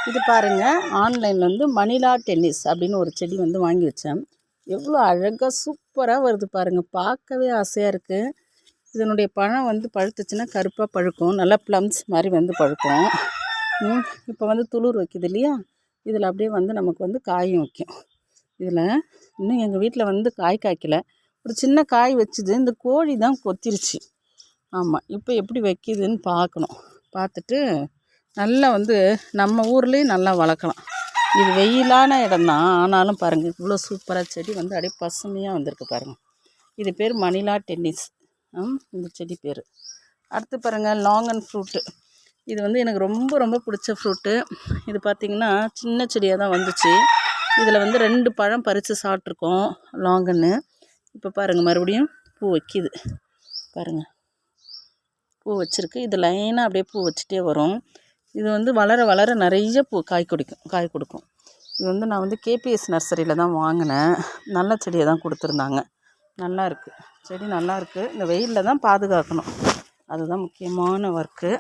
இது பாருங்கள், ஆன்லைனில் வந்து மணிலா டென்னிஸ் அப்படின்னு ஒரு செடி வந்து வாங்கி வச்சேன். எவ்வளோ அழகாக சூப்பராக வருது பாருங்கள், பார்க்கவே ஆசையாக இருக்குது. இதனுடைய பழம் வந்து பழுத்துச்சுன்னா கருப்பாக பழுக்கும், நல்லா ப்ளம்ஸ் மாதிரி வந்து பழுக்கும். இப்போ வந்து துளிர் வைக்குது இல்லையா, இதில் அப்படியே வந்து நமக்கு வந்து காயும் வைக்கும். இதில் இன்னும் எங்கள் வீட்டில் வந்து காய் காய்க்கலை, ஒரு சின்ன காய் வச்சுது, இந்த கோழி தான் கொத்திருச்சு. ஆமாம், இப்போ எப்படி வைக்கிதுன்னு பார்க்கணும். பார்த்துட்டு நல்லா வந்து நம்ம ஊர்லேயும் நல்லா வளர்க்கலாம். இது வெயிலான இடம்தான், ஆனாலும் பாருங்கள் இவ்வளோ சூப்பராக செடி வந்து அப்படியே பசுமையாக வந்திருக்கு பாருங்கள். இது பேர் மணிலா டென்னிஸ், இந்த செடி பேர். அடுத்து பாருங்கள், லாங்கன் ஃப்ரூட்டு. இது வந்து எனக்கு ரொம்ப ரொம்ப பிடிச்ச ஃப்ரூட்டு. இது பார்த்திங்கன்னா சின்ன செடியாக தான் வந்துச்சு. இதில் வந்து 2 பழம் பறித்து சாப்பிட்ருக்கோம், லாங்கன்னு. இப்போ பாருங்கள் மறுபடியும் பூ வைக்கிது பாருங்கள், பூ வச்சுருக்கு. இது லைனாக அப்படியே பூ வச்சுட்டே வரும். இது வந்து வளர வளர நிறைய பூ காய் கொடுக்கும். இது வந்து நான் வந்து கேபிஎஸ் நர்சரியில் தான் வாங்கினேன். நல்ல செடியை தான் கொடுத்துருந்தாங்க. நல்லா இருக்குது செடி, நல்லா இருக்குது. இந்த வெயிலில் தான் பாதுகாக்கணும், அதுதான் முக்கியமான ஒர்க்கு.